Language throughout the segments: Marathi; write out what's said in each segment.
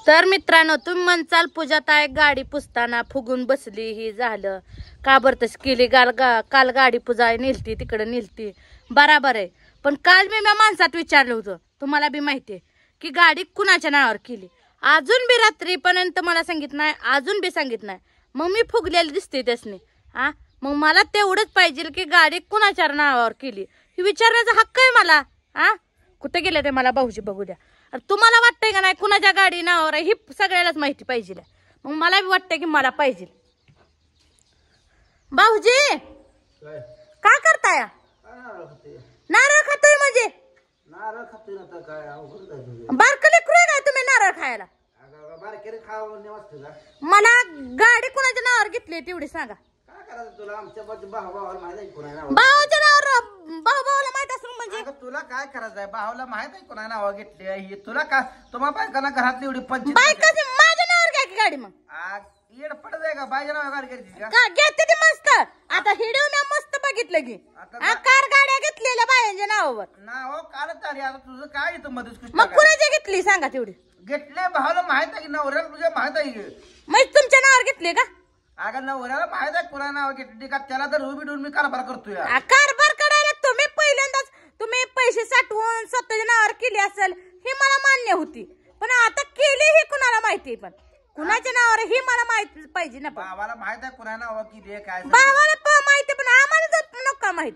तर मित्रांनो, तुम्ही म्हणचाल पूजाताई गाडी पुसताना फुगून बसली, ही झालं का बरं तशी केली? काल गाडी पुजाय नेलती, तिकडे नेलती, बराबर आहे. पण काल मी माणसात विचारलं होतं, तुम्हाला बी माहितीये की गाडी कुणाच्या नावावर केली. अजून बी रात्रीपर्यंत मला सांगित नाही, अजून बी सांगित नाही. मग मी फुगलेली दिसते त्यासनी. हा, मग मला तेवढंच पाहिजे की गाडी कुणाच्या नावावर केली हे विचारण्याचा हक्क आहे मला. हा, कुठे गेले ते मला भाऊजी बघू द्या. तुम्हाला वाटतंय का नाही कुणाच्या गाडी नावावर ही सगळ्यालाच माहिती पाहिजे. मग मला बी वाटतंय की मला पाहिजे. भाऊजी काय करताय? नारळ खातोय म्हणजे बारकं लेकरू आहे काय तुम्ही नारळ खायला? मला गाडी कुणाच्या नावावर घेतली तेवढी सांगा. भावाच्या नावावर भावाला माहित असेल म्हणजे तुला काय करायचंय? भावाला माहित आहे कोणा नाव घेतली ही? तुला का तुम्हा बायकांना घरातली एवढी पंचायत बायकाची माझ्या नावावर घ्या की गाडी. मग येड पडत आहे का बायच्या नावावर गाडी घेतली का? घेते ती मस्त. आता हिडिओ मी मस्त बघितलं की कार गाड्या घेतलेल्या बायांच्या नावावर. नाव कालच आली. आता तुझं काय इथं मध्येच मग कुणाची घेतली सांगा तेवढी? घेतले भावाला माहित आहे की नवऱ्याला तुझ्या माहित आहे? मग तुमच्या नावावर घेतली का? अगं नवऱ्याला माहित आहे कुणा नाव घेतली का? त्याला तर उभी डून मी कारभार करतोय. कारभार करायला तुम्ही पहिल्यांदाच तुम्ही पैसे साठवून स्वतःच्या नावावर केली असेल हे मला मान्य होती. पण आता केली हे कुणाला माहिती? पण कुणाच्या नावावर हे मला माहिती पाहिजे ना. भावाला माहित आहे कुणा नाव किती काय? भावाला माहिती पण आम्हाला नका माहित.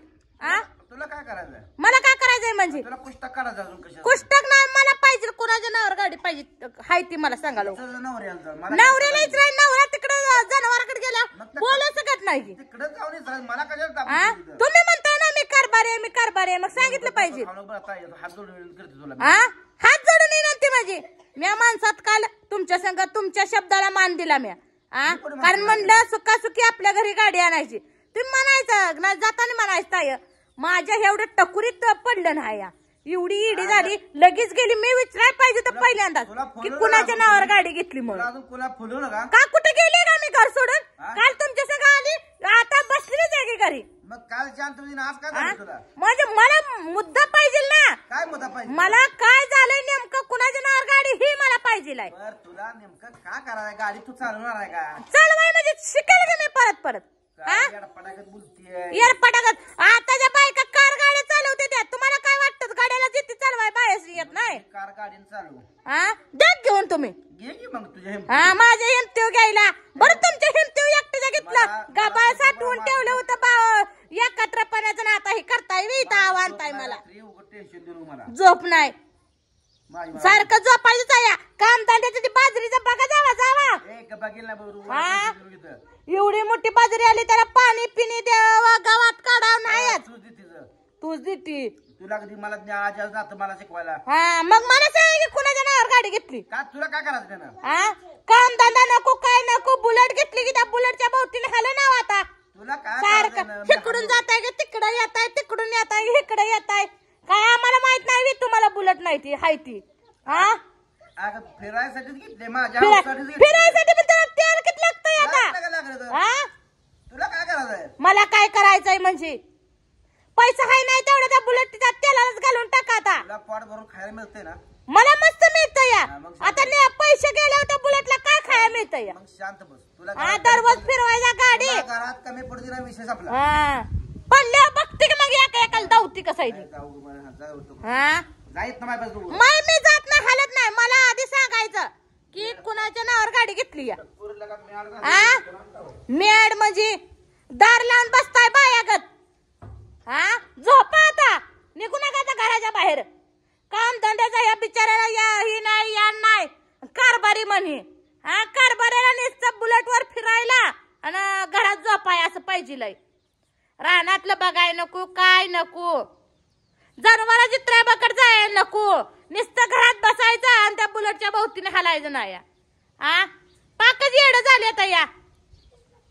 तुला काय करायचंय? मला काय करायचंय म्हणजे? तुला पुस्तक करायचं अजून कशा? पुस्तक नाही मला पाहिजे. कुणाच्या नावावर गाडी पाहिजे हाय ती मला सांगा. नवऱ्याला इचराय नवरा तिकडे जनावराकडे गेला बोलू शकत नाही. तिकडे जाऊन मला कशा तुम्ही म्हणताय ना मी कारभार आहे, मी कारभार आहे. मग सांगितलं पाहिजे. हात जोडून हात जोडून नंतर माझी म्या माणसात काल तुमच्या संग तुमच्या शब्दाला मान दिला म्या. कारण म्हणलं सुखासुखी आपल्या घरी गाडी आणायची. तुम्ही म्हणायचं नाही जाताना म्हणायचं ताय माझ्या एवढं टकुरीत पडलं नाही. एवढी इडी झाली लगेच गेली. मी विचारायला पाहिजे तर पहिल्यांदाच की कुणाच्या नावावर गाडी घेतली म्हणून. का कुठे गेली का मी घर सोडून? काल तुमच्या संग आली, आता बसलीच आहे की घरी. मग काल शांत आज काय तुला? म्हणजे मला मुद्दा पाहिजे ना. काय मुद्दा पाहिजे? मला काय झालंय नेमकं कुणाच्या नावावर गाडी ही मला पाहिजे. तुला नेमकं काय करायचं? गाडी तू चालवणार आहे का? चालवाय म्हणजे शिकेल का मी परत येडपटागत? आताच्या बायका कार गाड्या चालवते त्या. तुम्हाला काय वाटतं गाड्याला जिथे चालवाय बाहेर येत नाही? कार गाडी चालू द्या घेऊन तुम्ही. घे की मग तुझ्या माझ्या हिमतीव घ्यायला. बरं तुमच्या हिमतीव एकट्याच्या घेतलं गाबाळ साठवून ठेवलं होतं एकत्रपणाचं ना. आता हे करताय इथं आव्हानताय मला. टेन्शन देऊ मला. झोप नाही सारखं झोपायचं आहे. काम धंद्याची बाजरीचं बघा जावा. एवढी मोठी बाजरी आली त्याला पाणी पिणी द्यावा गावात काढावं नाही. तूच देती तुला कधी मला मला शिकवायला. मग मला सांग की कुणाच्या नावावर गाडी घेतली का? तुला काय करायचं त्यानं? काम धंदा नको काय नको. बुलेट घेतली की त्या बुलेटच्या भोवतीने हलं नाव. आता तुला काय सारखं तिकडून जाताय का तिकडे येताय, तिकडून येताय इकडे येताय. काय आम्हाला माहित नाही तुम्हाला बुलेट नाही ती हाय ती. फिरायसाठीच घेतले माझ्या फिरायसाठी पण त्याला तेल किती लागतंय आता? तुला काय करायचंय? मला काय करायचंय म्हणजे पैसा हाय नाही तेवढं त्या बुलेटच्या तेलालाच घालून टाका. आता तुला पोट भरून खायला मिळते ना? मला मस्त मिळतं या. आता पैसे गेले होते बुलेटला काय खायला मिळतं या? मग शांत बस. तुला दररोज फिरवायचा गाडी घरात कमी पडते ना विषय आपला. पडल्या बघते की मग एकाला धावती कसायची. मी जात नाही हालत नाही. मला आधी सांगायचं की कुणाच्या नावावर गाडी घेतली या. मेड म्हणजे दार लावून बसताय बायागत. झोपा आता, निघू नका आता घराच्या बाहेर. काम धंद्याचा या बिचाऱ्याला ही नाही या नाही कारभारी म्हणे. कारभाऱ्याला नुसतं बुलेटवर फिरायला आणि घरात झोपाय असं पाहिजे. रानातलं बघाय नको काय नको. जनावराची त्रयबकड जायला नको. नुसतं घरात बसायचं आणि त्या बुलेटच्या भोवतीने हलायचं नाही. पाकच येडं झाले आता या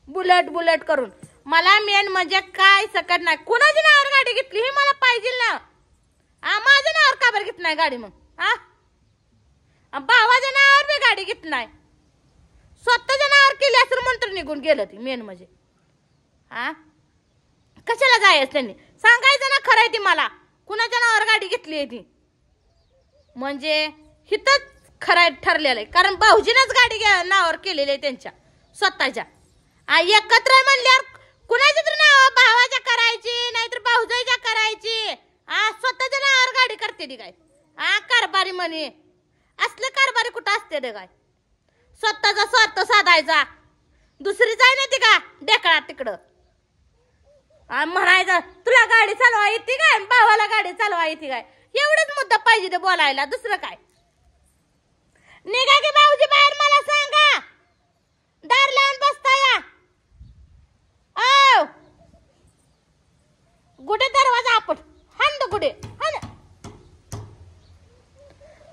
बुलेट बुलेट करून. मला मेन म्हणजे काय सकत नाही. कुणाच्या नावावर गाडी घेतली हे मला पाहिजे ना. माझ्या नावावर का बरं घेतली नाही गाडी? मग भावाच्या नावावर बी गाडी घेतली नाही. स्वतःच्या नावावर केली असं मंत्र निघून गेलं. ती मेन म्हणजे कशाला जायचं त्यांनी सांगायचं ना. खरंय ती मला कुणाच्या नावावर गाडी घेतली आहे ती म्हणजे हिथंच खरं ठरलेलं आहे, कारण भाऊजीनच गाडी नावावर केलेली आहे त्यांच्या स्वतःच्या. एकत्र म्हणल्यावर कुणाच्या तर नाव भावाच्या करायची, नाहीतर भाऊजाईच्या करायची. स्वतःच्या नावावर गाडी करते ती काय? कारभारी म्हणे असलं कारभारी कुठं असते रे काय? स्वतःचा स्वार्थ साधायचा, दुसरी जाय ना ती का डेकळा तिकडं. म्हणायचं तुला गाडी चालवा येते काय, भावाला गाडी चालवा येते काय? एवढंच मुद्दा पाहिजे ते बोलायला, दुसरं काय? निघा की भाऊजी बाहेर, मला सांगा. दार लावून बसता या. गुडे दरवाजा आपट हाण गुडे हाण.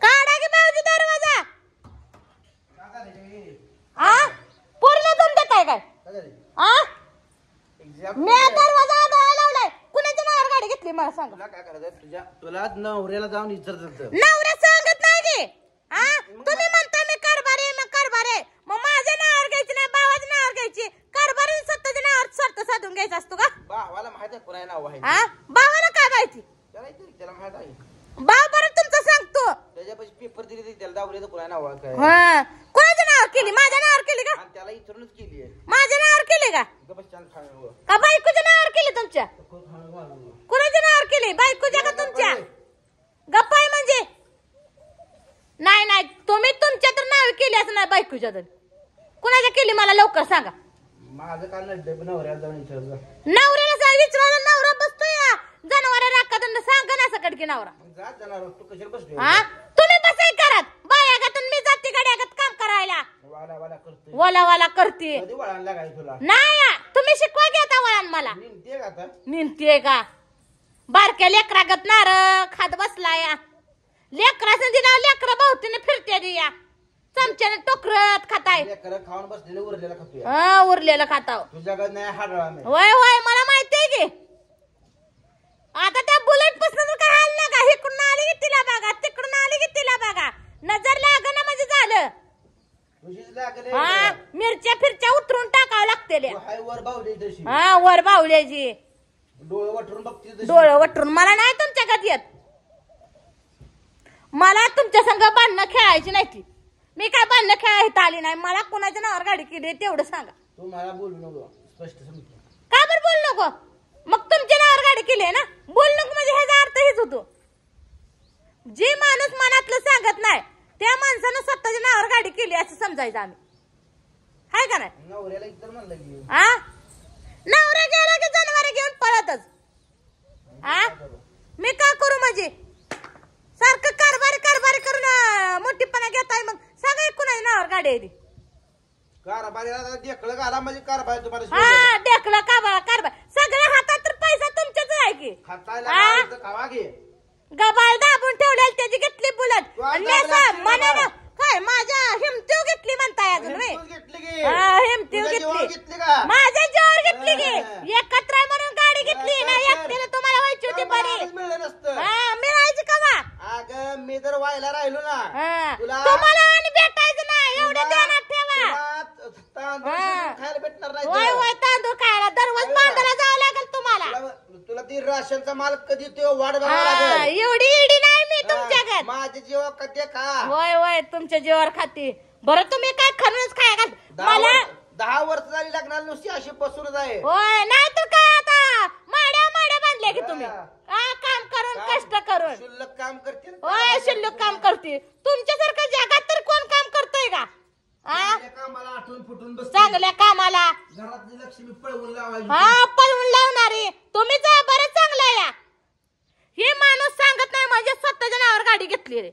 काढा की भाऊजी दरवाजा. पूर्ण तुमचं काय काय? मी दरवाजा लावलाय. कुणाच्या नावावर गाडी घेतली मला सांगा. तुला काय करायचं? तुला नवऱ्याला जाऊन विचारत नवऱ्या सांगत नाही की. तुम्ही म्हणता मी कारभार आहे, मग कारभार आहे. मग माझ्या नावावर घ्यायची नाही, भावाच्या नावावर घ्यायची. कारभार स्वतःच्या नावावर स्वार्थ साधून घ्यायचा असतो का? भावाला माहित आहे कोणा नाव आहे. भावाला काय माहिती? त्याला माहित आहे. भाव बरं तुमचं सांगतो. त्याच्यापाशी पेपर दिले त्याला दावले तर कोणा नाव आहे. कोणाच्या नावावर केली? माझ्या नावावर केली का? त्याला इथूनच केली आहे. माझ्या नावावर केली का? का बायकोच्या नावावर केली तुमच्या? कुणाच्या नावावर केली? बायकोच्या का तुमच्या? गप्पाय म्हणजे नाही नाही, तुम्ही तुमच्या तर नाव केली असं नाही, बायकोच्या तर. कुणाच्या केली मला लवकर सांगा. माझं काय नवऱ्याला जाऊन विचारलं. नवऱ्याला विचारायला नवरा बसतोय जनावर राखत सांगा ना सकट की नवरा. तू कशाला बसली? तुम्ही बसाय करत बायागत, मी जाते गाड्यागत काम करायला. वाला वाला करते. कधी वळणला काय तुला? नाही, तुम्ही शिकवा घेता वळण मला. निंदते का? बारक्या लेकरागत नार खात बसलाय. लेकराचं दिना लेकरा भावतीने फिरते दिया चमच्याने टोकरत खाताय. खाऊन बसलेलं उरलेलं खातोय. उरलेलं खाताव. तुझ्याकडे नाही हाडळा. होय होय, मला माहितीये की. आता त्या बुलेट पासून काय हाल ना का? इकडून आली की तिला बघा, तिकडून आली की तिला बघा. नजर लागणं म्हणजे झालं. मिरच्या फिरच्या उतरून टाकावं लागते. वर बावल्याची डोळे वटरून बघते. डोळे वटरून मला नाही तुमच्या गत येत. मला तुमच्या संग बांधणं खेळायची नाही ती. मी काय बांधणं खेळायला आली नाही. मला कुणाच्या नावावर गाडी केली तेवढं सांगा. तू मला बोलू नको, स्पष्ट समज. का बरं बोलू नको? मग तुमच्या नावावर गाडी केली आहे ना, बोलू नको म्हणजे ह्याचा अर्थ हेच होतो. जे माणूस मनातलं सांगत नाही त्या माणसानं स्वतःच्या नावावर गाडी केली असं समजायचं आम्ही. हाय का नाही? नवऱ्याला इतर म्हणलं की नवरा गेला की जनावर घेऊन पळतच. मी का करू म्हणजे सारखं कारभारी कारभारी करून मोठीपणा घेताय. मग सगळे कुणाच्या नावावर गाडी आहे ती. कारभारीला ढेकळं घाला म्हणजे कारभारी तुम्हाला. ढेकळं कारभार सगळ्या हातात तर पैसा तुमच्याच आहे की. खावा घे. गबाळ दाबून ठेवलेली त्याची घेतली बुलट म्हणानं काय माझ्या हिमतीव घेतली म्हणताय अजून. हिमतीव घेतली माझ्या जीवावर घेतली की. एकत्र म्हणून गाडी घेतली ना, एकट्याने तुम्हाला व्हायची होती बरी. मिळायची का वा? अगं मी जर व्हायला राहिलो ना तुम्हाला आणि भेटायचं नाही एवढं ध्यानात ठेवा. खायला भेटणार नाही. होय होय, तांदूळ खायला दररोज बांधायला जावं लागेल तुम्हाला. तुला ती राशनचा माल कधी तो वाट बघावा. एवढी इडी नाही मी तुमच्याकडे. माझ्या जीवा कधी खा. होय होय, तुमच्या जीवावर खाती. बरं तुम्ही काय खाणूनच खाय घाल मला. 10 वर्ष झाली लग्नाला नुसती अशी बसूनच आहे. होय, नाही तर काय आता माड्या बांधल्या की तुम्ही. काम करून कष्ट करून शुल्लक काम करते. होय, शिल्लक काम करते. तुमच्यासारखं जगात तर कोण काम करतोय का? कामाला आठवून फुटून बस. चांगल्या कामाला घरातली लक्ष्मी पळवून लावायची. पळवून लावणारी तुम्ही. बरं चांगलं या. हे माणूस सांगत नाही म्हणजे स्वतःच्या नावावर गाडी घेतली रे.